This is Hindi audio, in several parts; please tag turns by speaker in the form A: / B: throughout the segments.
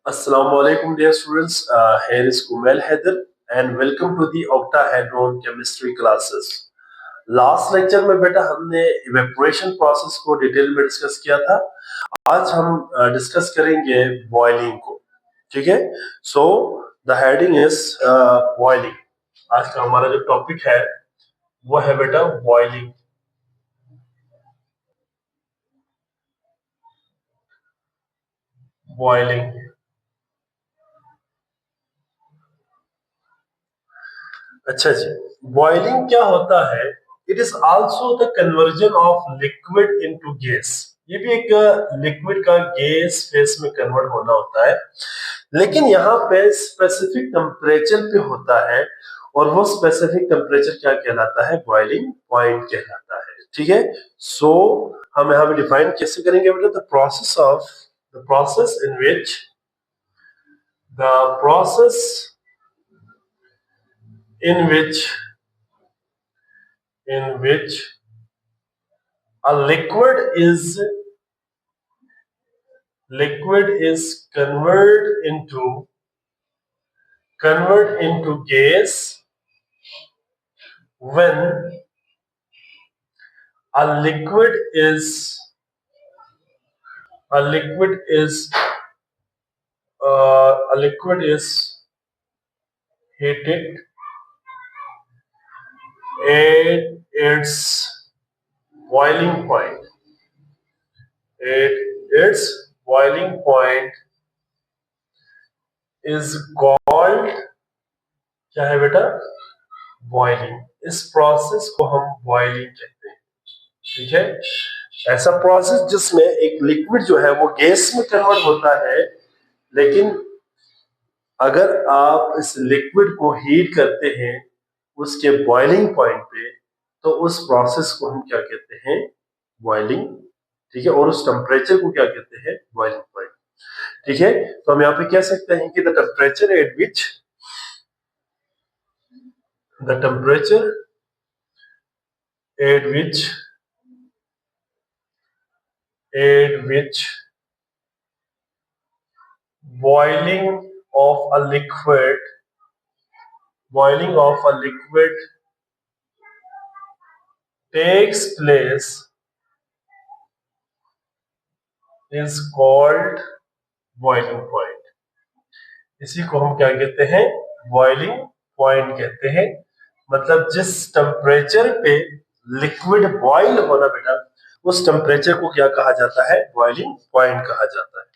A: Assalamualaikum dear students. Here is Kumail Haider and welcome to the octahedron chemistry classes. Last lecture में बेटा हमने इवेपोरेशन प्रोसेस को डिटेल में डिस्कस किया था। आज हम डिस्कस करेंगे बॉइलिंग को। ठीक है, so the heading is boiling. आज का हमारा जो टॉपिक है वो है बेटा बॉइलिंग। बॉइलिंग, अच्छा जी। बॉइलिंग क्या होता है? It is also the conversion of liquid into gas. ये भी एक लिक्विड का गैस फेस में कन्वर्ट होना होता है, लेकिन यहाँ पे स्पेसिफिक टेम्परेचर पे होता है और वो स्पेसिफिक टेम्परेचर क्या कहलाता है? बॉइलिंग पॉइंट कहलाता है। ठीक है, सो हम यहाँ पे डिफाइन कैसे करेंगे बेटा? The process in which the process in which a liquid is convert into gas when a liquid is a liquid is heated at its boiling point. At its boiling point is called क्या है बेटा? बॉइलिंग। इस प्रोसेस को हम बॉइलिंग कहते हैं। ठीक है, ऐसा प्रोसेस जिसमें एक लिक्विड जो है वो गैस में कन्वर्ट होता है, लेकिन अगर आप इस लिक्विड को हीट करते हैं उसके बॉइलिंग पॉइंट पे, तो उस प्रोसेस को हम क्या कहते हैं? बॉइलिंग। ठीक है, और उस टेम्परेचर को क्या कहते हैं? Boiling point. ठीक है, तो हम यहाँ पे कह सकते हैं कि the temperature at which boiling of a liquid takes place is called boiling point। इसी को हम क्या कहते हैं? बॉइलिंग पॉइंट कहते हैं। मतलब जिस टेम्परेचर पे लिक्विड बॉइल होना बेटा, उस टेम्परेचर को क्या कहा जाता है? बॉइलिंग पॉइंट कहा जाता है।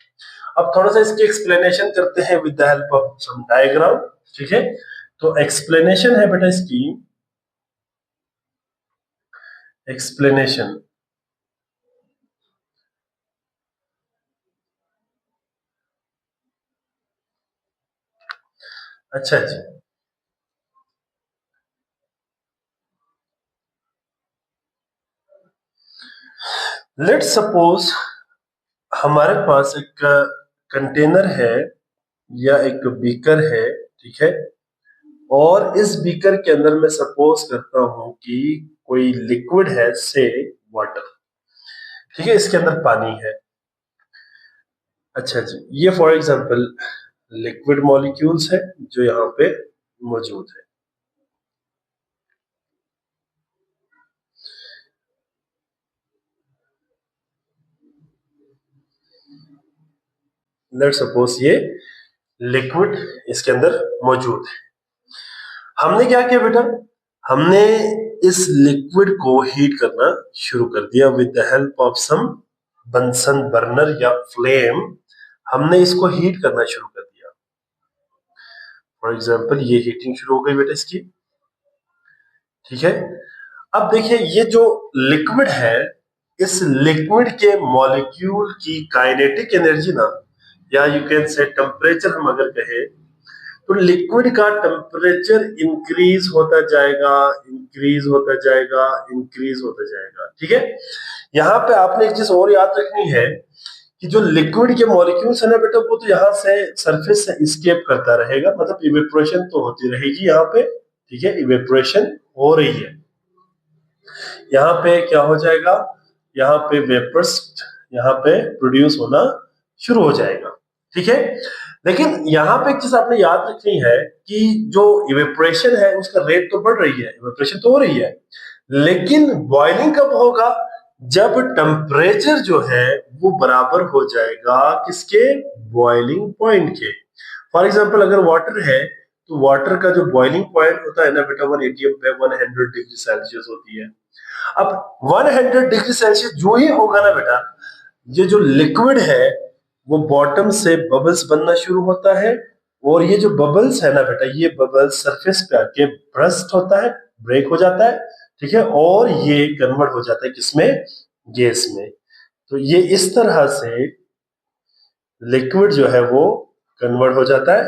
A: अब थोड़ा सा इसकी एक्सप्लेनेशन करते हैं with the help of some diagram. ठीक है, तो एक्सप्लेनेशन है बेटा इसकी, एक्सप्लेनेशन अच्छा जी। लेट्स सपोज हमारे पास एक कंटेनर है या एक बीकर है। ठीक है, और इस बीकर के अंदर मैं सपोज करता हूं कि कोई लिक्विड है, से वाटर। ठीक है, इसके अंदर पानी है। अच्छा जी, ये फॉर एग्जांपल लिक्विड मॉलिक्यूल्स है जो यहाँ पे मौजूद है। लेट्स सपोज ये लिक्विड इसके अंदर मौजूद है। हमने क्या किया बेटा? हमने इस लिक्विड को हीट करना शुरू कर दिया with the help of some Bunsen burner या फ्लेम। हमने इसको हीट करना शुरू कर दिया। फॉर एग्जांपल ये हीटिंग शुरू हो गई बेटा इसकी। ठीक है, अब देखिए ये जो लिक्विड है, इस लिक्विड के मॉलिक्यूल की काइनेटिक एनर्जी ना, या यू कैन से टेम्परेचर हम अगर कहें, तो लिक्विड का टेम्परेचर इंक्रीज होता जाएगा, इंक्रीज होता जाएगा, इंक्रीज होता जाएगा। ठीक है, यहाँ पे आपने एक चीज और याद रखनी है कि जो लिक्विड के मॉलिक्यूल्स है ना बेटा, वो तो यहाँ से सरफेस से स्केप करता रहेगा, मतलब इवेपोरेशन तो होती रहेगी यहाँ पे। ठीक है, इवेपोरेशन हो रही है। यहाँ पे क्या हो जाएगा? यहाँ पे वेपर्स यहाँ पे प्रोड्यूस होना शुरू हो जाएगा। ठीक है, लेकिन यहाँ पे एक चीज आपने याद रखनी है कि जो इवेपोरेशन है उसका रेट तो बढ़ रही है, इवेपोरेशन तो हो रही है, लेकिन बॉइलिंग कब होगा? जब टेम्परेचर जो है वो बराबर हो जाएगा किसके? बॉइलिंग पॉइंट के। फॉर एग्जांपल अगर वाटर है तो वाटर का जो बॉइलिंग पॉइंट होता है ना बेटा 180 पे 100 डिग्री सेल्सियस होती है। अब 100 डिग्री सेल्सियस जो ही होगा ना बेटा, ये जो लिक्विड है वो बॉटम से बबल्स बनना शुरू होता है, और ये जो बबल्स है ना बेटा, ये बबल्स सरफेस पे आके ब्रस्ट होता है, ब्रेक हो जाता है, ठीक है, और ये कन्वर्ट हो जाता है किसमें? गैस में। तो ये इस तरह से लिक्विड जो है वो कन्वर्ट हो जाता है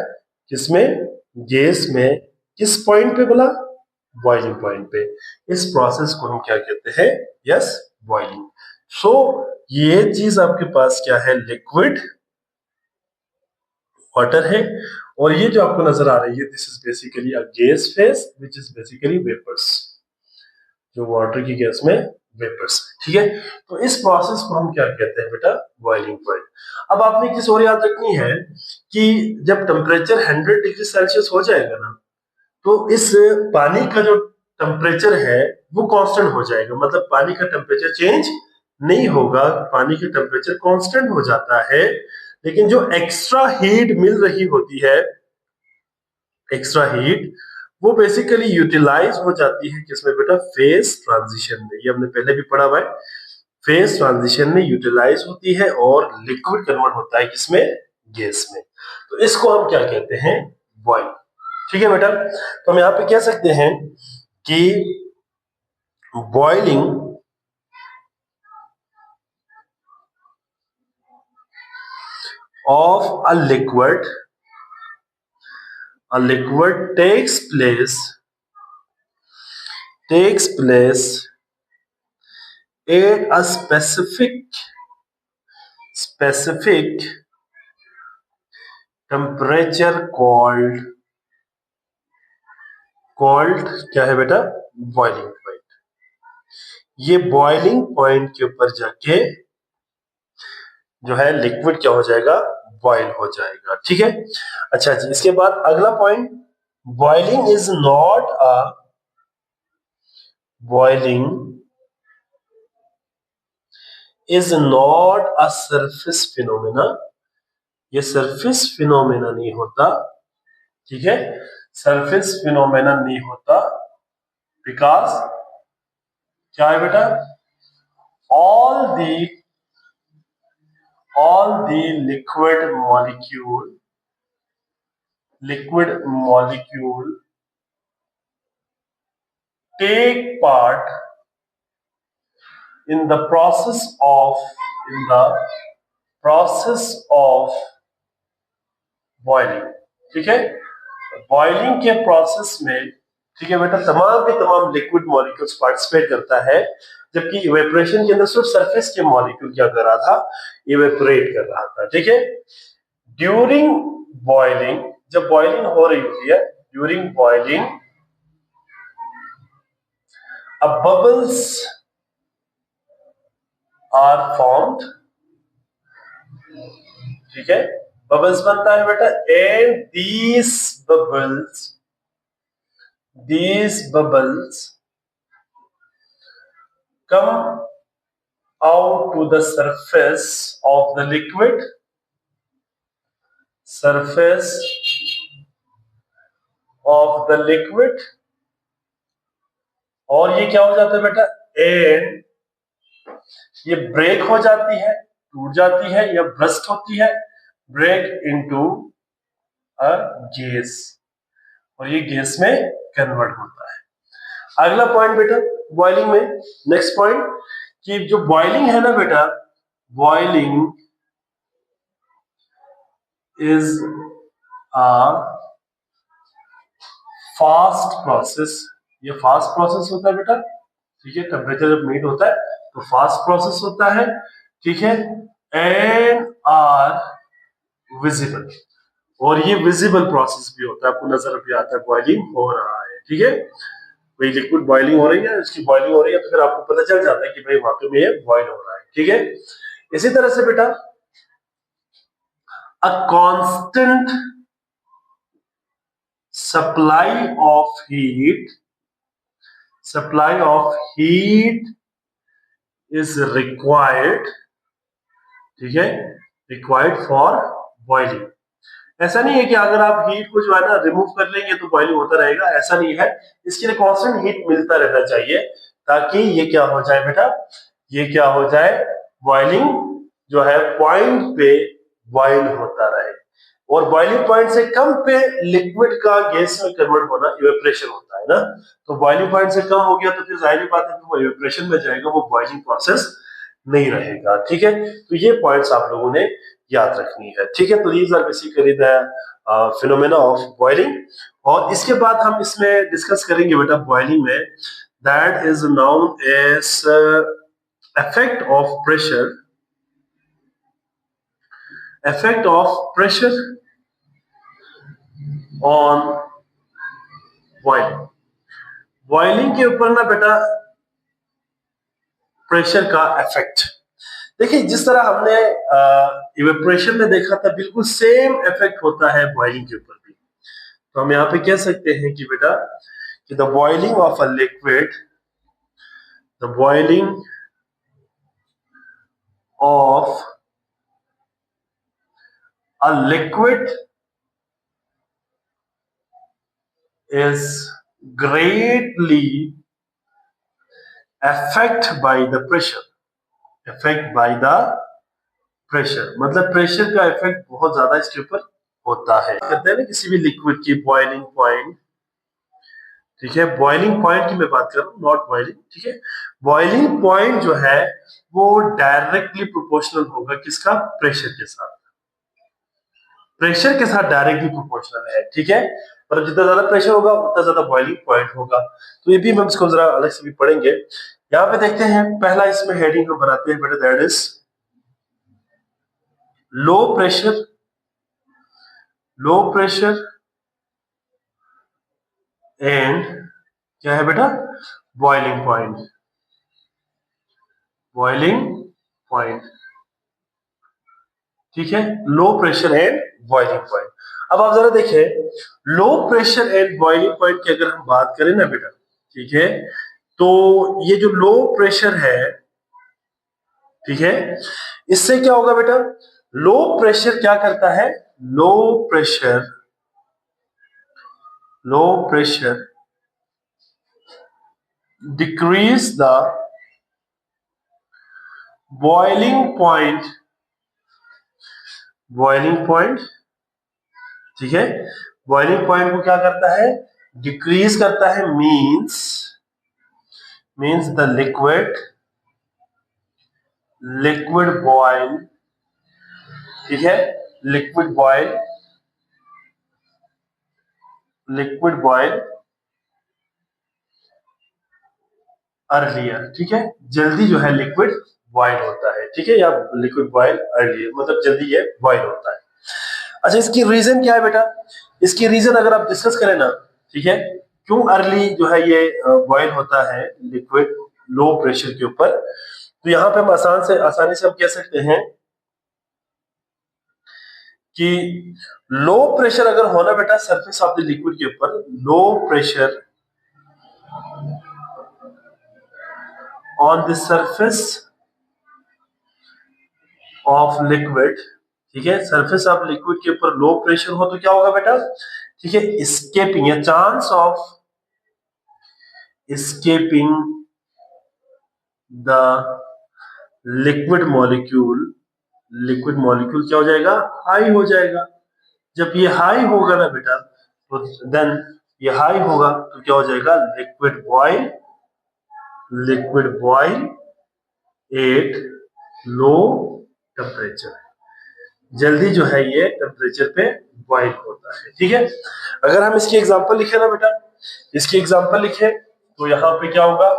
A: किसमें? गैस में। किस पॉइंट पे बोला? बॉइलिंग पॉइंट पे। इस प्रोसेस को हम क्या कहते हैं? Yes, boiling. सो ये चीज आपके पास क्या है? लिक्विड वाटर है, और ये जो आपको नजर आ रही है this is basically a gas phase which is basically vapours, जो वाटर की गैस में वेपर्स है, ठीक है। तो इस प्रोसेस को हम क्या कहते हैं बेटा? Boiling point. अब आपने एक चीज और याद रखनी है कि जब टेम्परेचर 100 डिग्री सेल्सियस हो जाएगा ना, तो इस पानी का जो टेम्परेचर है वो कांस्टेंट हो जाएगा, मतलब पानी का टेम्परेचर चेंज नहीं होगा, पानी का टेम्परेचर कांस्टेंट हो जाता है। लेकिन जो एक्स्ट्रा हीट मिल रही होती है, एक्स्ट्रा हीट, वो बेसिकली यूटिलाइज हो जाती है किसमें बेटा? फेज ट्रांजिशन में। ये हमने पहले भी पढ़ा हुआ है। फेज ट्रांजिशन में यूटिलाइज होती है और लिक्विड कन्वर्ट होता है किसमें? गैस में। तो इसको हम क्या कहते हैं? बॉइल। ठीक है बेटा, तो हम यहाँ पे कह सकते हैं कि boiling of a liquid takes place at a specific temperature called क्या है बेटा? Boiling point. ये बॉइलिंग पॉइंट के ऊपर जाके जो है लिक्विड क्या हो जाएगा? बॉइल हो जाएगा, ठीक है। अच्छा जी, इसके बाद अगला point, boiling is not a boiling is not a surface phenomena. ये सरफेस फिनोमेना नहीं होता, ठीक है, सरफेस फिनोमेना नहीं होता, बिकॉज क्या है बेटा? all the all the liquid molecule take part in the process of boiling, ठीक है। बॉइलिंग के प्रोसेस में, ठीक है बेटा, तमाम के तमाम लिक्विड मॉलिक्यूल्स पार्टिसिपेट करता है, जबकि इवेपोरेशन के अंदर सिर्फ सरफेस के मॉलिक्यूल क्या कर रहा था? इवेपोरेट कर रहा था, ठीक है। ड्यूरिंग बॉइलिंग, जब बॉइलिंग हो रही होती है, during boiling bubbles are formed, ठीक है, बबल्स बनता है बेटा, and these bubbles come out to the surface of the liquid, और ये क्या हो जाता है बेटा? एंड ये ब्रेक हो जाती है, टूट जाती है या ब्रस्ट होती है, ब्रेक इनटू अ गैस, और ये गैस में कन्वर्ट होता है। अगला पॉइंट बेटा बॉइलिंग में, नेक्स्ट पॉइंट, कि जो बॉइलिंग है ना बेटा, boiling is a fast process. ये फास्ट प्रोसेस होता है बेटा, ठीक है, टेम्परेचर जब मीट होता है तो फास्ट प्रोसेस होता है, ठीक है, एंड आर विजिबल, और ये विजिबल प्रोसेस भी होता है, आपको नजर भी आता है बॉइलिंग हो रहा है, ठीक है, भाई लिक्विड बॉइलिंग हो रही है, इसकी बॉइलिंग हो रही है, तो फिर आपको पता चल जाता है कि भाई वाकई में ये बॉइल हो रहा है, ठीक है। इसी तरह से बेटा a constant supply of heat is required, ठीक है, required for boiling। ऐसा नहीं है कि अगर आप हीट को जो है ना रिमूव कर लेंगे तो बॉइलिंग होता रहेगा, ऐसा नहीं है। इसके लिए कांस्टेंट हीट मिलता रहना चाहिए ताकि ये क्या हो जाए बेटा, ये क्या हो जाए, बॉइलिंग जो है पॉइंट पे बॉइल होता रहे। और बॉइलिंग पॉइंट से कम पे लिक्विड का गैस में कन्वर्ट होना इवेपोरेशन होता है ना। तो बॉइलिंग पॉइंट से कम हो गया तो फिर जाहिर बात है कि वो इवेपोरेशन में जाएगा, वो बॉइलिंग प्रोसेस नहीं रहेगा, ठीक है। तो ये पॉइंट्स आप लोगों ने याद रखनी है, ठीक है। तो these are basically the phenomena of boiling. और इसके बाद हम इसमें डिस्कस करेंगे बेटा बॉइलिंग में, that is known as effect of pressure, effect of pressure on boiling। Boiling के ऊपर ना बेटा प्रेशर का इफेक्ट, देखिए जिस तरह हमने इवेपोरेशन में देखा था बिल्कुल सेम इफेक्ट होता है बॉइलिंग के ऊपर भी। तो हम यहाँ पे कह सकते हैं कि बेटा कि the boiling of a liquid, the boiling of a liquid is greatly affected by the pressure, affected by the pressure, मतलब प्रेशर का इफेक्ट बहुत ज्यादा इसके ऊपर होता है। कहते हैं ना किसी भी लिक्विड की बॉइलिंग पॉइंट, ठीक है, बॉइलिंग पॉइंट की मैं बात कर रहा हूँ, नॉट बॉइलिंग, ठीक है। बॉइलिंग पॉइंट जो है वो डायरेक्टली प्रोपोर्शनल होगा किसका, प्रेशर के साथ, प्रेशर के साथ डायरेक्टली प्रोपोर्शनल है, ठीक है। मतलब जितना ज्यादा प्रेशर होगा उतना ज्यादा बॉइलिंग पॉइंट होगा। तो ये भी हम इसको जरा अलग से भी पढ़ेंगे। यहाँ पे देखते हैं पहला इसमें हेडिंग हम बनाते हैं बेटा, that is low pressure, low pressure and क्या है बेटा, बॉइलिंग पॉइंट, बॉइलिंग पॉइंट, ठीक है, low pressure and boiling point. अब आप जरा देखें, low pressure and boiling point की अगर हम बात करें ना बेटा, ठीक है, तो ये जो लो प्रेशर है, ठीक है, इससे क्या होगा बेटा, लो प्रेशर क्या करता है, low pressure, low pressure decrease the boiling point, boiling point, ठीक है, बॉइलिंग पॉइंट को क्या करता है, डिक्रीज करता है, means the liquid, liquid boil, ठीक है, liquid boil, liquid boil earlier, ठीक है, जल्दी जो है लिक्विड बॉइल होता है, ठीक है, या लिक्विड बॉइल अर्लियर मतलब जल्दी ये बॉइल होता है। अच्छा इसकी रीजन क्या है बेटा, इसकी रीजन अगर आप डिस्कस करें ना, ठीक है, क्यों अर्ली जो है ये बॉइल होता है लिक्विड लो प्रेशर के ऊपर, तो यहाँ पे हम आसानी से हम कह सकते हैं कि लो प्रेशर अगर होना बेटा सरफेस ऑफ द लिक्विड के ऊपर, low pressure on the surface of liquid, ठीक है, सरफेस ऑफ लिक्विड के ऊपर लो प्रेशर हो तो क्या होगा बेटा, ठीक है, escaping या chance of escaping the liquid molecule, liquid molecule क्या हो जाएगा, हाई हो जाएगा। जब ये हाई होगा ना बेटा तो देन ये हाई होगा तो क्या हो जाएगा, liquid boil, liquid boil at low temperature, जल्दी जो है ये टेम्परेचर पे बॉइल होता है, ठीक है। अगर हम इसकी एग्जांपल लिखे ना बेटा, इसकी एग्जांपल लिखे तो यहाँ पे क्या होगा,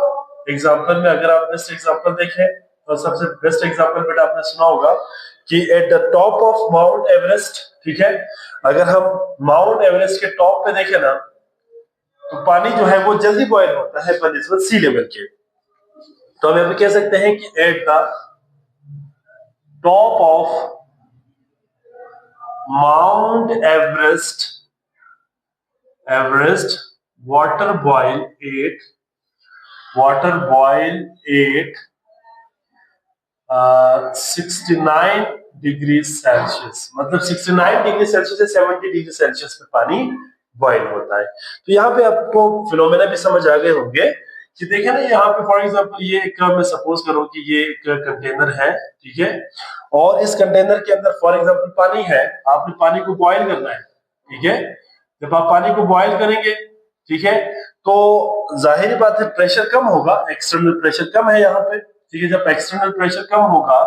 A: एग्जांपल में अगर आप बेस्ट एग्जांपल देखें तो सबसे बेस्ट एग्जांपल बेटा आपने सुना होगा कि at the top of Mount Everest, ठीक है, अगर हम माउंट एवरेस्ट के टॉप पे देखें ना तो पानी जो है वो जल्दी बॉइल होता है बनिस्बत सी लेवल के। तो हम यहाँ पे कह सकते हैं कि at the top of Mount Everest water boil at 69 degree Celsius, मतलब 69 डिग्री सेल्सियस से 70 डिग्री सेल्सियस में पानी बॉयल होता है। तो यहाँ पे आपको फिनोमेना भी समझ आ गए होंगे कि देखे ना, यहाँ पे फॉर एग्जांपल ये एक, मैं सपोज करूं कि ये एक कंटेनर है, ठीक है, और इस कंटेनर के अंदर फॉर एग्जांपल पानी है, आपने पानी को बॉयल करना है, ठीक है। जब आप पानी को बॉयल करेंगे, ठीक है, तो जाहिर बात है प्रेशर कम होगा, एक्सटर्नल प्रेशर कम है यहाँ पे, ठीक है। जब एक्सटर्नल प्रेशर कम होगा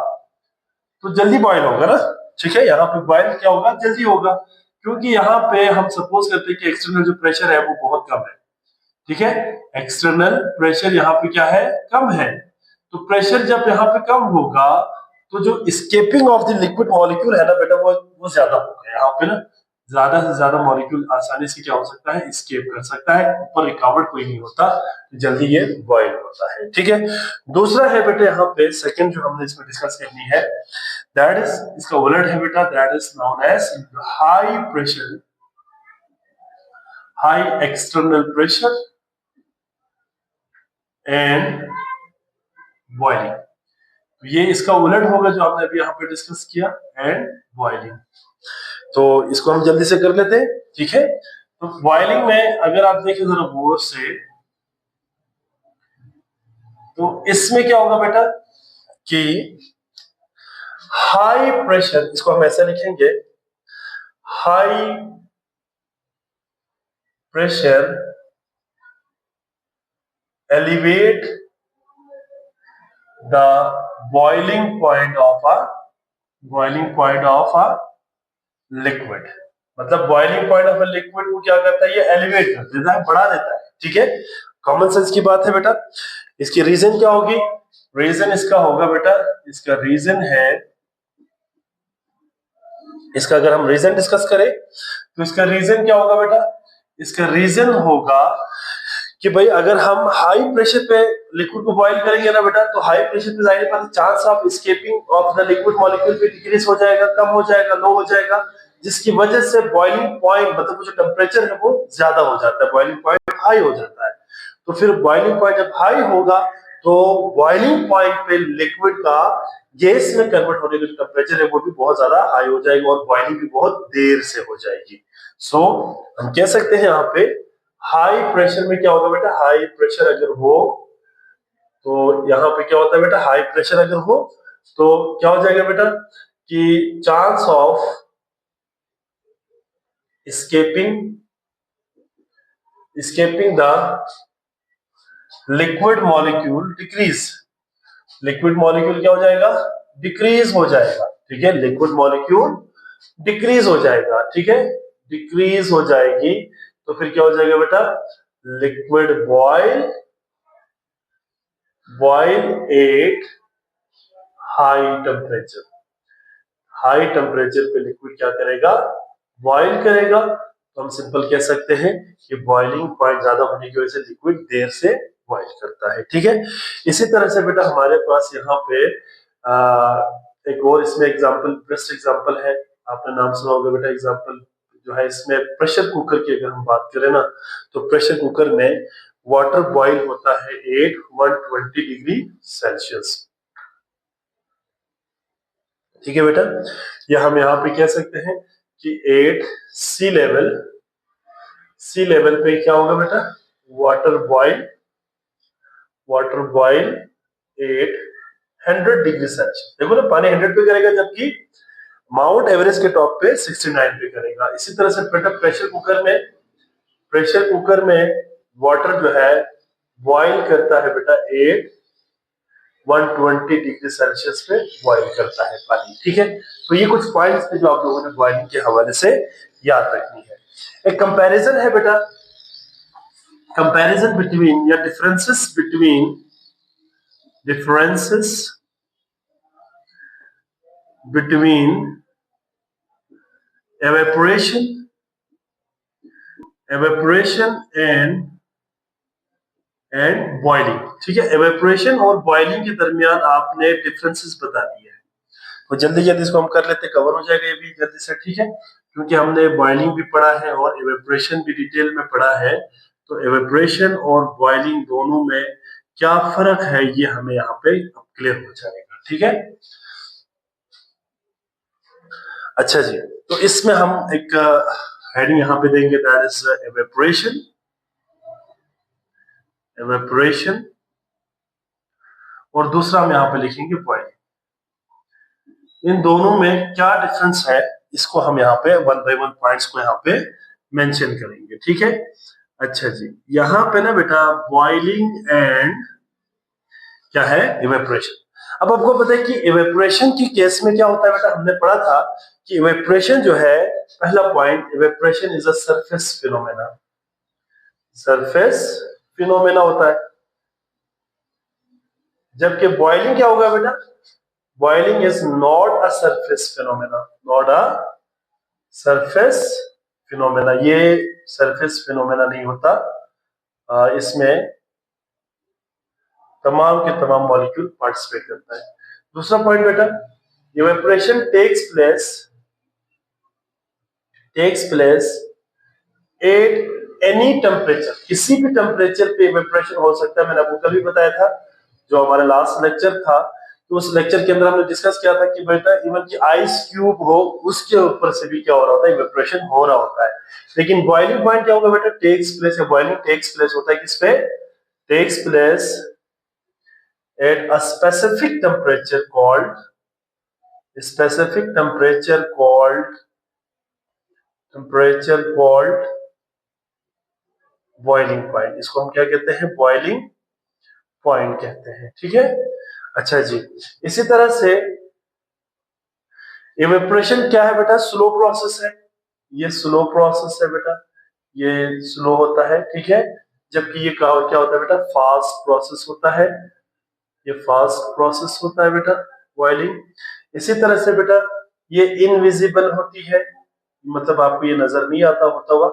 A: तो जल्दी बॉयल होगा ना, ठीक है। यहाँ पे बॉयल क्या होगा, जल्दी होगा, क्योंकि यहाँ पे हम सपोज करते हैं कि एक्सटर्नल जो प्रेशर है वो बहुत कम है, ठीक है। एक्सटर्नल प्रेशर यहाँ पे क्या है, कम है। तो प्रेशर जब यहाँ पे कम होगा तो जो escaping of the liquid molecule है ना बेटा, वो ज्यादा होगा। यहाँ पे ना ज्यादा से ज्यादा मॉलिक्यूल आसानी से क्या हो सकता है, स्केप कर सकता है, ऊपर रिकवर्ड कोई नहीं होता, जल्दी ये बॉयल होता है, ठीक है। दूसरा है बेटा यहाँ पे सेकंड जो हमने इसमें डिस्कस करनी है, दैट इज, इसका उलट है बेटा, that is known as high pressure, high external pressure and boiling. तो ये इसका उलट होगा जो हमने अभी यहाँ पे डिस्कस किया, एंड बॉइलिंग। तो इसको हम जल्दी से कर लेते हैं, ठीक है। तो बॉइलिंग में अगर आप देखें जरा गौर से, तो इसमें क्या होगा बेटा कि हाई प्रेशर, इसको हम ऐसे लिखेंगे, high pressure elevate the boiling point of a liquid. मतलब boiling point of a liquid को क्या करता है, ये एलिवेट कर देता है, बढ़ा देता है, ठीक है। कॉमन सेंस की बात है बेटा। इसकी रीजन क्या होगी, रीजन इसका होगा बेटा, इसका रीजन है, इसका अगर हम रीजन डिस्कस करें तो इसका रीजन क्या होगा बेटा, इसका रीजन होगा कि भाई अगर हम हाई प्रेशर पे लिक्विड को बॉईल करेंगे ना बेटा, तो हाई प्रेशर पे जाहिर बात है chance of escaping of the liquid molecule भी डिक्रीज हो जाएगा, कम हो जाएगा, लो हो जाएगा, जिसकी वजह से बॉइलिंग पॉइंट, मतलब जो टेम्परेचर है वो ज्यादा हो जाता है, बॉइलिंग पॉइंट हाई हो जाता है। तो फिर बॉइलिंग पॉइंट जब हाई होगा तो बॉइलिंग पॉइंट पे लिक्विड का गैस में कन्वर्ट होने का जो टेम्परेचर है वो भी बहुत ज्यादा हाई हो जाएगा और बॉइलिंग भी बहुत देर से हो जाएगी। सो हम कह सकते हैं यहाँ पे हाई प्रेशर में क्या होगा बेटा, हाई प्रेशर अगर हो तो यहाँ पे क्या होता है बेटा, हाई प्रेशर अगर हो तो क्या हो जाएगा बेटा कि chance of escaping the liquid molecule decrease, liquid molecule क्या हो जाएगा, डिक्रीज हो जाएगा, ठीक है। लिक्विड मॉलिक्यूल डिक्रीज हो जाएगा, ठीक है, डिक्रीज हो जाएगी। तो फिर क्या हो जाएगा बेटा, liquid boil at high temperature, high temperature पे लिक्विड क्या करेगा, बॉयल करेगा। तो हम सिंपल कह सकते हैं कि बॉइलिंग पॉइंट ज्यादा होने की वजह से लिक्विड देर से बॉयल करता है, ठीक है। इसी तरह से बेटा हमारे पास यहाँ पे एक और इसमें एग्जांपल, बेस्ट एग्जांपल है, आपने नाम सुना होगा बेटा, एग्जांपल जो है इसमें प्रेशर कुकर की अगर हम बात करें ना, तो प्रेशर कुकर में वाटर बॉईल होता है एट 120 डिग्री सेल्सियस, ठीक है बेटा। या हम यहाँ पे कह सकते हैं कि एट सी लेवल पे क्या होगा बेटा, water boil at 100 degree Celsius. देखो ना, पानी 100 पे करेगा जबकि माउंट एवरेस्ट के टॉप पे 69 पे करेगा। इसी तरह से बेटा प्रेशर कुकर में वाटर जो है बॉईल करता है बेटा एट 120 डिग्री सेल्सियस पे बॉईल करता है पानी, ठीक है। तो ये कुछ पॉइंट्स थे जो आप लोगों ने बॉइलिंग के हवाले से याद रखनी है। एक कंपैरिजन है बेटा, कंपैरिजन बिटवीन या differences between evaporation and boiling, ठीक है। एवेपोरेशन और बॉइलिंग के दरमियान आपने डिफरेंसेस बता दिए हैं। तो जल्दी जल्दी इसको हम कर लेते, कवर हो जाएगा ये भी जल्दी से, ठीक है, क्योंकि हमने बॉइलिंग भी पढ़ा है और इवेपोरेशन भी डिटेल में पढ़ा है। तो इवेपोरेशन और बॉइलिंग दोनों में क्या फर्क है ये हमें यहाँ पे क्लियर हो जाएगा, ठीक है। अच्छा जी, तो इसमें हम एक हेडिंग यहाँ पे देंगे, दैट इज इवेपोरेशन। इवेपोरेशन और दूसरा हम यहाँ पे लिखेंगे बॉइलिंग। इन दोनों में क्या डिफरेंस है इसको हम यहाँ पे वन बाय वन पॉइंट्स को यहाँ पे मेंशन करेंगे, ठीक है। अच्छा जी, यहाँ पे ना बेटा बॉइलिंग एंड क्या है, इवेपोरेशन। अब आपको पता है कि इवेपोरेशन की केस में क्या होता है बेटा, हमने पढ़ा था कि इवेपोरेशन जो है, पहला point, evaporation is a surface phenomena. Surface phenomena होता है, जबकि बॉइलिंग क्या होगा बेटा, boiling is not a surface phenomena, not a surface phenomena. ये सरफेस फिनोमेना नहीं होता, इसमें तमाम के तमाम मॉलिक्यूल पार्टिसिपेट करता है। दूसरा पॉइंट बेटा, evaporation takes place at any temperature, किसी भी टेम्परेचर पे इवेपोरेशन हो सकता है। मैंने आपको कल भी बताया था, जो हमारा लास्ट लेक्चर था, तो उस लेक्चर के अंदर हमने डिस्कस किया था कि बेटा इवन की आइस क्यूब हो उसके ऊपर से भी क्या हो रहा होता है, इवेपोरेशन हो रहा होता है। लेकिन बॉइलिंग पॉइंट क्या होगा बेटा, टेक्स प्लेस या बॉइलिंग टेक्स प्लेस होता है किस पे, takes place at a specific temperature called boiling point। इसको हम क्या कहते हैं, बॉइलिंग पॉइंट कहते हैं, ठीक है। अच्छा जी, इसी तरह से इवेपोरेशन क्या है बेटा, स्लो प्रोसेस है। ये स्लो प्रोसेस है बेटा, ये स्लो होता है, ठीक है। जबकि ये क्या होता है बेटा, फास्ट प्रोसेस होता है। ये फास्ट प्रोसेस होता है बेटा बॉइलिंग। इसी तरह से बेटा ये इनविजिबल होती है, मतलब आपको ये नजर नहीं आता होता हुआ,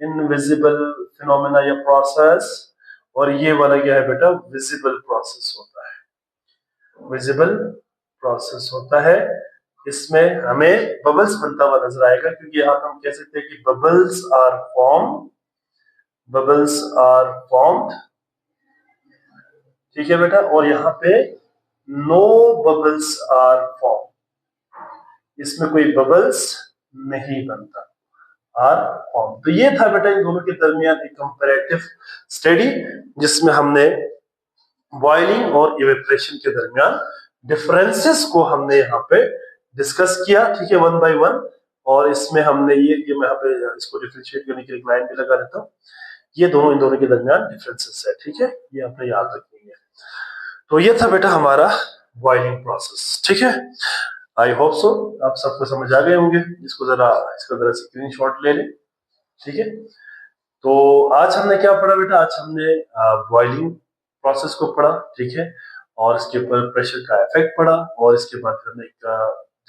A: इनविजिबल फिनोमेना या प्रोसेस। और ये वाला क्या है बेटा, विजिबल प्रोसेस होता है, विजिबल प्रोसेस होता है। इसमें हमें बबल्स बनता हुआ नजर आएगा, क्योंकि यहाँ हम कह सकते हैं कि बबल्स आर फॉर्म्ड, ठीक है बेटा। और यहाँ पे नो बबल्स आर फॉर्म, इसमें कोई बबल्स नहीं बनता, आर फॉर्म। तो ये था बेटा इन दोनों के दरमियान एक कंपैरेटिव स्टडी, जिसमें हमने बॉइलिंग और इवेपोरेशन के दरमियान डिफरेंसेस को हमने यहाँ पे डिस्कस किया, ठीक है, वन बाय वन। और इसमें हमने ये मैं यहाँ पे इसको डिफरेंशिएट करने के लिए लाइन भी लगा देता हूँ। ये दोनों इन दोनों के दरमियान डिफरेंसेस है, ठीक है, ये आपने याद रखनी है। तो ये था बेटा हमारा बॉइलिंग प्रोसेस, ठीक है। आई होप सो आप सबको समझ आ गए होंगे। इसका जरा स्क्रीनशॉट ले लें, ठीक है। तो आज हमने क्या पढ़ा बेटा, आज हमने बॉइलिंग प्रोसेस को पढ़ा, ठीक है, और इसके ऊपर प्रेशर का इफेक्ट पढ़ा, और इसके बाद हमने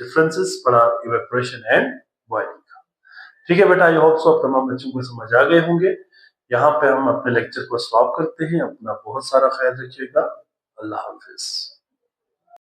A: डिफरेंसेस पढ़ा इवेपोरेशन एंड बॉइलिंग का, ठीक है बेटा। आई होप सो आप तमाम बच्चों को समझ आ गए होंगे। यहाँ पे हम अपने लेक्चर को स्टॉप करते हैं। अपना बहुत सारा ख्याल रखिएगा। अल्लाह हाफिज।